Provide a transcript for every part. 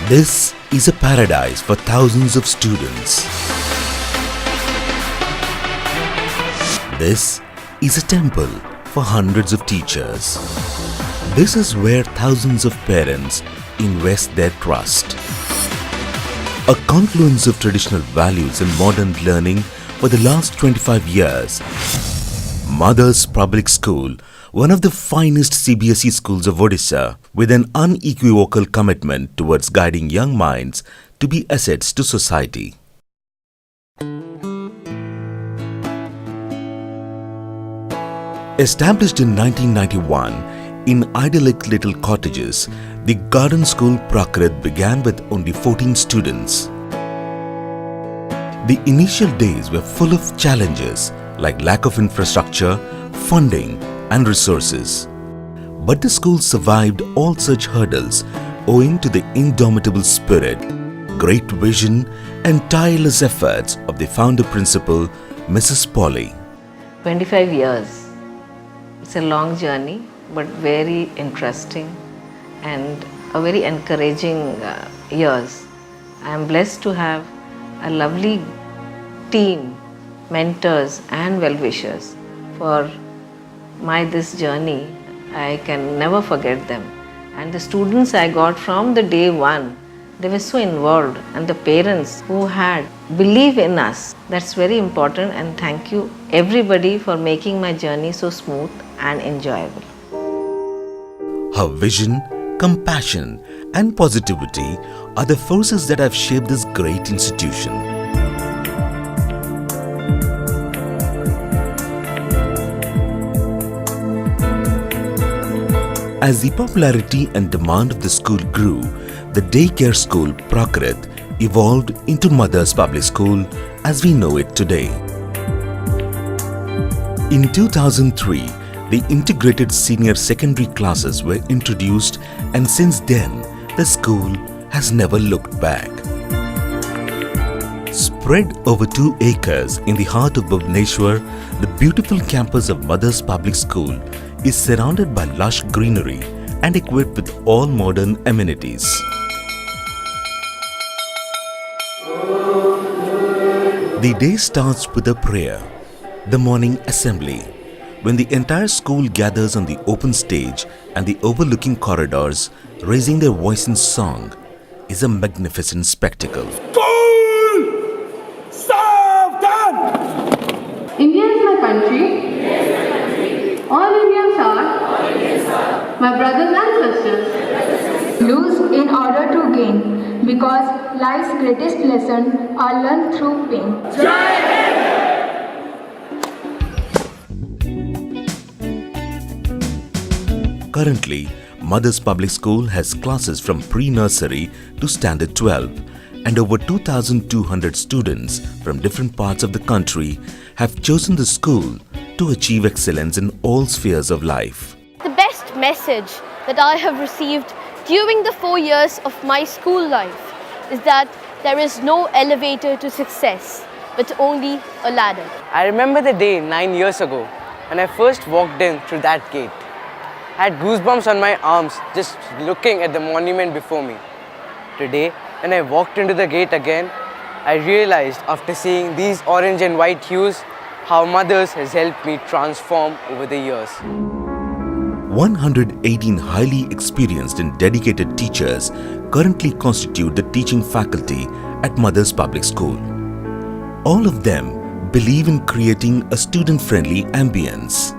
This is a paradise for thousands of students. This is a temple for hundreds of teachers. This is where thousands of parents invest their trust. A confluence of traditional values and modern learning for the last 25 years. Mother's Public School, one of the finest CBSE schools of Odisha, with an unequivocal commitment towards guiding young minds to be assets to society. Established in 1991 in idyllic little cottages, the garden school Prelude began with only 14 students. The initial days were full of challenges like lack of infrastructure, funding, and resources. But the school survived all such hurdles owing to the indomitable spirit, great vision, and tireless efforts of the founder principal, Mrs. Polly. 25 years. It's a long journey, but very interesting and a very encouraging years. I am blessed to have a lovely team, mentors and well-wishers for this journey. I can never forget them. And the students I got from the day one, they were so involved, and the parents who had believe in us. That's very important, and thank you everybody for making my journey so smooth and enjoyable. Her vision, compassion, and positivity are the forces that have shaped this great institution. As the popularity and demand of the school grew, the daycare school Prelude evolved into Mother's Public School as we know it today. In 2003, the integrated senior secondary classes were introduced, and since then, the school has never looked back. Spread over 2 acres in the heart of Bhubaneswar, the beautiful campus of Mother's Public School is surrounded by lush greenery and equipped with all modern amenities. The day starts with a prayer, the morning assembly, when the entire school gathers on the open stage and the overlooking corridors, raising their voice in song, is a magnificent spectacle. School! Savdan! India is my country. All Indians are my brothers and sisters. Lose in order to gain, because life's greatest lessons are learned through pain. Currently, Mother's Public School has classes from pre-nursery to standard 12, and over 2,200 students from different parts of the country have chosen the school to achieve excellence in all spheres of life. The best message that I have received during the 4 years of my school life is that there is no elevator to success, but only a ladder. I remember the day 9 years ago when I first walked in through that gate. I had goosebumps on my arms just looking at the monument before me. Today, when I walked into the gate again, I realized after seeing these orange and white hues how Mothers has helped me transform over the years. 118 highly experienced and dedicated teachers currently constitute the teaching faculty at Mother's Public School. All of them believe in creating a student-friendly ambience.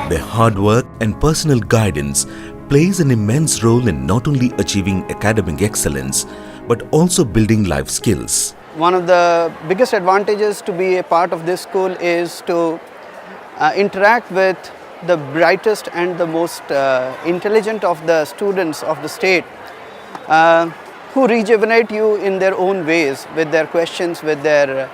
Their hard work and personal guidance plays an immense role in not only achieving academic excellence, but also building life skills. One of the biggest advantages to be a part of this school is to interact with the brightest and the most intelligent of the students of the state who rejuvenate you in their own ways with their questions, with their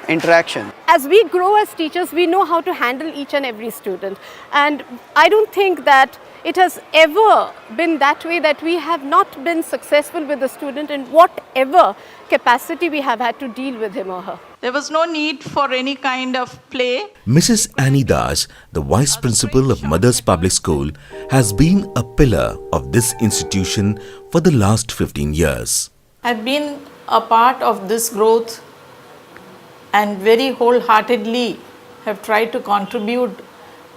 interaction. As we grow as teachers, we know how to handle each and every student, and I don't think that it has ever been that way that we have not been successful with the student in whatever capacity we have had to deal with him or her. There was no need for any kind of play. Mrs. Annie Das, the Vice Principal of Mothers Public School, has been a pillar of this institution for the last 15 years. I've been a part of this growth and very wholeheartedly have tried to contribute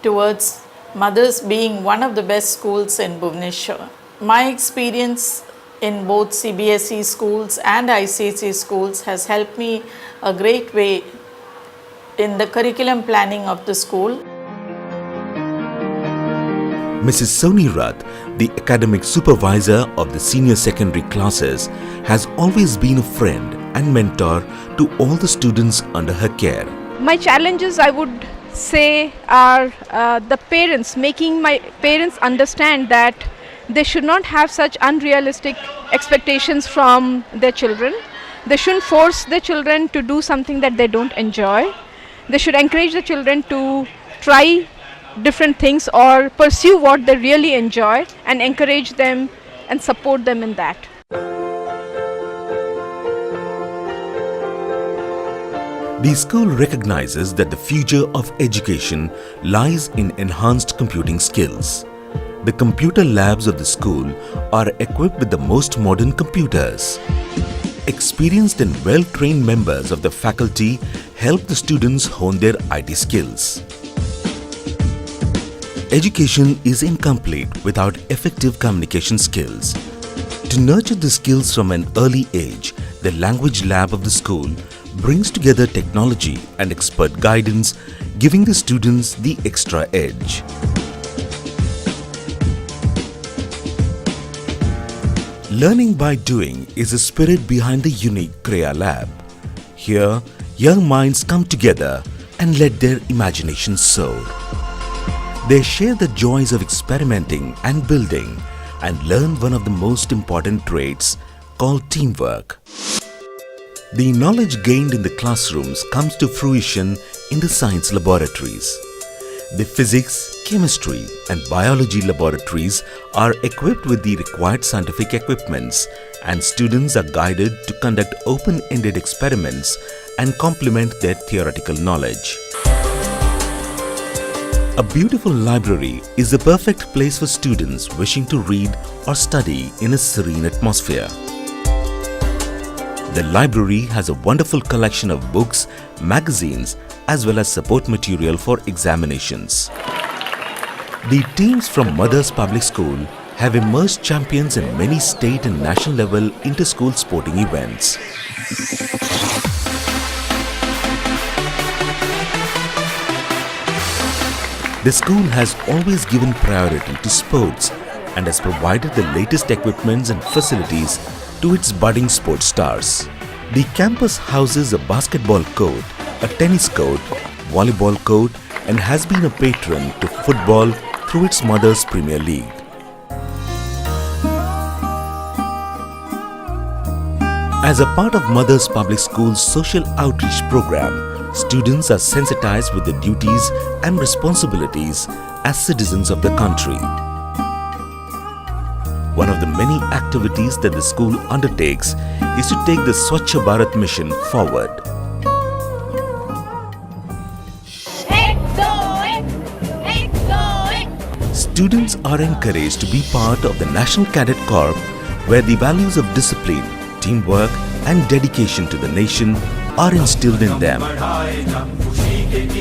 towards Mothers being one of the best schools in Bhubaneswar. My experience in both CBSE schools and ICSE schools has helped me a great way in the curriculum planning of the school. Mrs. Sonie Rath, the academic supervisor of the senior secondary classes, has always been a friend and mentor to all the students under her care. My challenges, I would say, are the parents, making my parents understand that they should not have such unrealistic expectations from their children. They shouldn't force their children to do something that they don't enjoy. They should encourage the children to try different things or pursue what they really enjoy and encourage them and support them in that. The school recognizes that the future of education lies in enhanced computing skills. The computer labs of the school are equipped with the most modern computers. Experienced and well-trained members of the faculty help the students hone their IT skills. Education is incomplete without effective communication skills. To nurture the skills from an early age, the language lab of the school brings together technology and expert guidance, giving the students the extra edge. Learning by doing is the spirit behind the unique Kriya Lab. Here, young minds come together and let their imaginations soar. They share the joys of experimenting and building and learn one of the most important traits called teamwork. The knowledge gained in the classrooms comes to fruition in the science laboratories. The physics, chemistry and biology laboratories are equipped with the required scientific equipments, and students are guided to conduct open-ended experiments and complement their theoretical knowledge. A beautiful library is the perfect place for students wishing to read or study in a serene atmosphere. The library has a wonderful collection of books, magazines, as well as support material for examinations. The teams from Mothers Public School have emerged champions in many state and national level inter-school sporting events. The school has always given priority to sports and has provided the latest equipments and facilities to its budding sports stars. The campus houses a basketball court, a tennis court, volleyball court, and has been a patron to football through its Mothers Premier League. As a part of Mothers Public School's social outreach program, students are sensitized with the duties and responsibilities as citizens of the country. One of the many activities that the school undertakes is to take the Swachh Bharat mission forward. Students are encouraged to be part of the National Cadet Corps, where the values of discipline, teamwork and dedication to the nation are instilled in them.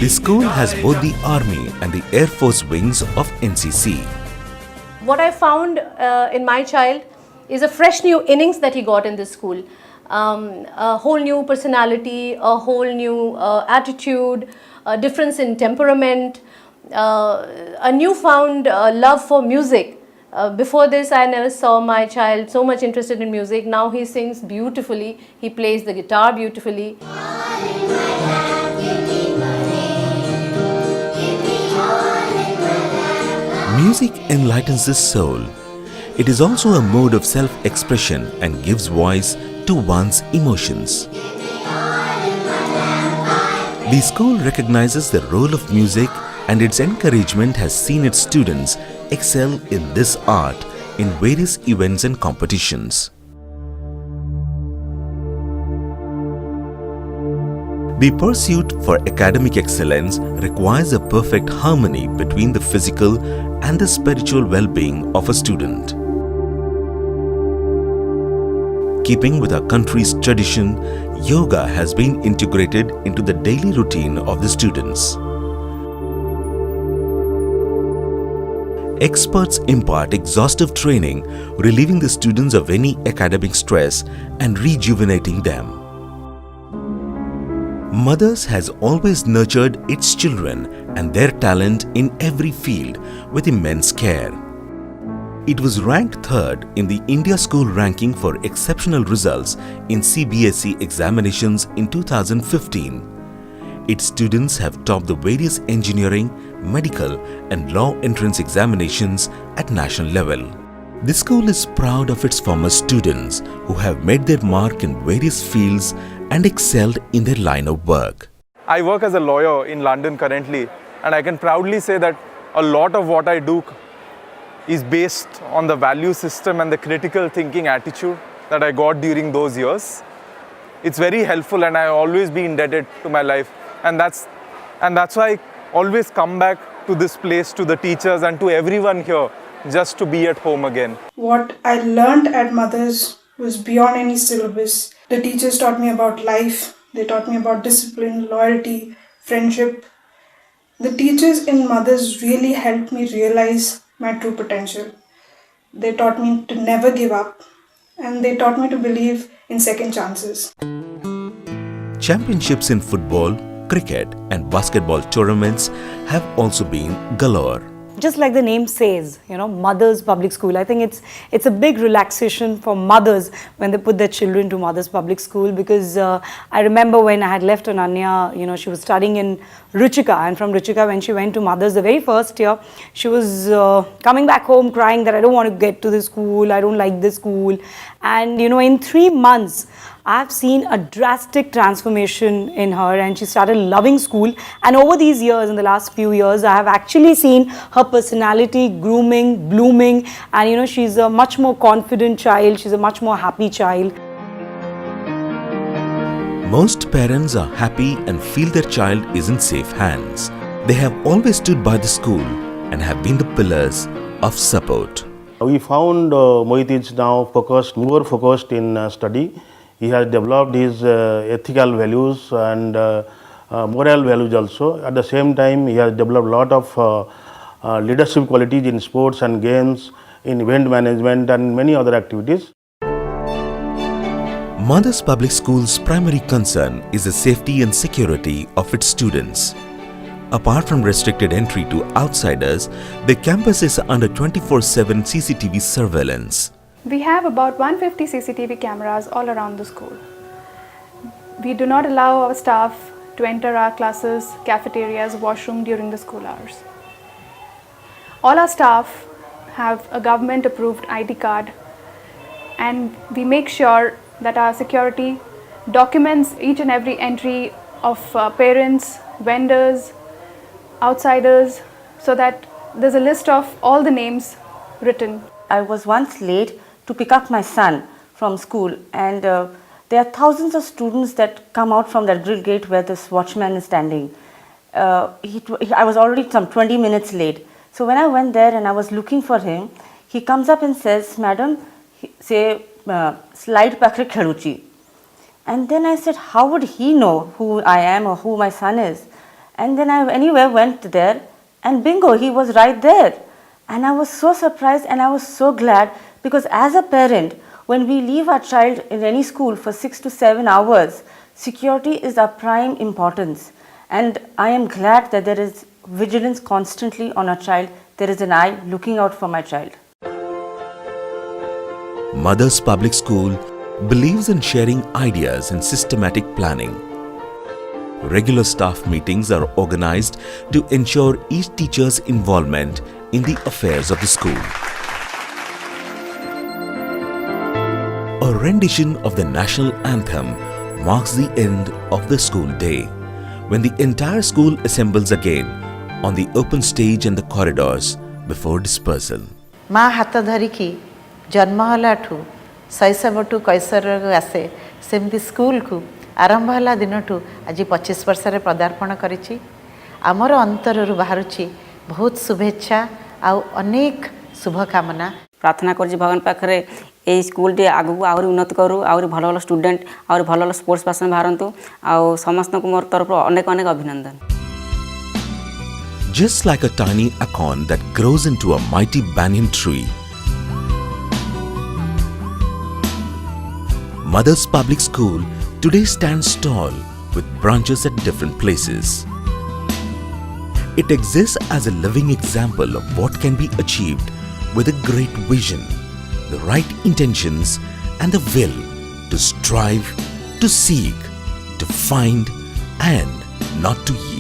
The school has both the Army and the Air Force wings of NCC. What I found in my child is a fresh new innings that he got in this school. A whole new personality, a whole new attitude, a difference in temperament, a newfound love for music. Before this, I never saw my child so much interested in music. Now he sings beautifully, he plays the guitar beautifully. Music enlightens the soul. It is also a mode of self-expression and gives voice to one's emotions. The school recognizes the role of music and its encouragement has seen its students excel in this art in various events and competitions. The pursuit for academic excellence requires a perfect harmony between the physical and the spiritual well-being of a student. Keeping with our country's tradition, yoga has been integrated into the daily routine of the students. Experts impart exhaustive training, relieving the students of any academic stress and rejuvenating them. Mothers has always nurtured its children and their talent in every field with immense care. It was ranked third in the India School ranking for exceptional results in CBSE examinations in 2015. Its students have topped the various engineering, medical and law entrance examinations at national level. The school is proud of its former students who have made their mark in various fields and excelled in their line of work. I work as a lawyer in London currently, and I can proudly say that a lot of what I do is based on the value system and the critical thinking attitude that I got during those years. It's very helpful, and I always be indebted to my life, and that's why I always come back to this place, to the teachers and to everyone here, just to be at home again. What I learned at Mothers was beyond any syllabus. The teachers taught me about life. They taught me about discipline, loyalty, friendship. The teachers in Mothers really helped me realize my true potential. They taught me to never give up, and they taught me to believe in second chances. Championships in football, cricket and basketball tournaments have also been galore. Just like the name says, Mothers Public School. I think it's a big relaxation for mothers when they put their children to Mothers Public School, because I remember when I had left Ananya, she was studying in Ruchika, and from Ruchika when she went to Mothers the very first year, she was coming back home crying that I don't want to get to this school, I don't like this school. And in 3 months, I've seen a drastic transformation in her, and she started loving school. And over these years, in the last few years, I have actually seen her personality grooming, blooming, and she's a much more confident child, she's a much more happy child. Most parents are happy and feel their child is in safe hands. They have always stood by the school and have been the pillars of support. We found Mohit is now more focused in study. He has developed his ethical values and moral values also. At the same time, he has developed a lot of leadership qualities in sports and games, in event management and many other activities. Mothers Public School's primary concern is the safety and security of its students. Apart from restricted entry to outsiders, the campus is under 24/7 CCTV surveillance. We have about 150 CCTV cameras all around the school. We do not allow our staff to enter our classes, cafeterias, washroom during the school hours. All our staff have a government approved ID card, and we make sure that our security documents each and every entry of parents, vendors, outsiders, so that there's a list of all the names written. I was once late to pick up my son from school, and there are thousands of students that come out from that grill gate where this watchman is standing. I was already some 20 minutes late. So when I went there and I was looking for him, he comes up and says, "Madam, say slide pakre kheluchi." And then I said, how would he know who I am or who my son is? And then I anyway went there, and bingo, he was right there. And I was so surprised and I was so glad, because as a parent, when we leave our child in any school for 6 to 7 hours, security is our prime importance. And I am glad that there is vigilance constantly on our child. There is an eye looking out for my child. Mothers Public School believes in sharing ideas and systematic planning. Regular staff meetings are organized to ensure each teacher's involvement in the affairs of the school. A rendition of the national anthem marks the end of the school day. When the entire school assembles again, on the open stage and the corridors before dispersal. माँ हाथ धरिकी जन्म हलाठू शैशवठू कैशोर आसे सेमती school को आरंभ हला दिनठू आज 25 वर्ष रे पदार्पण करिछि आमर अंतररु बाहरुछि बहुत शुभेच्छा आउ अनेक शुभकामना प्रार्थना कर भगवान पाखे ये स्कूल टी आगू आहरी उन्नत करूँ आहरी भल भल स्टूडेंट आहरी भल भल स्पोर्ट्स पर्सन बाहरतु आउ समस्त को मोर तरफ अनेक अनेक अभिनंदन. Just like a tiny acorn that grows into a mighty banyan tree, Mother's Public School today stands tall with branches at different places. It exists as a living example of what can be achieved with a great vision, the right intentions and the will to strive, to seek, to find and not to yield.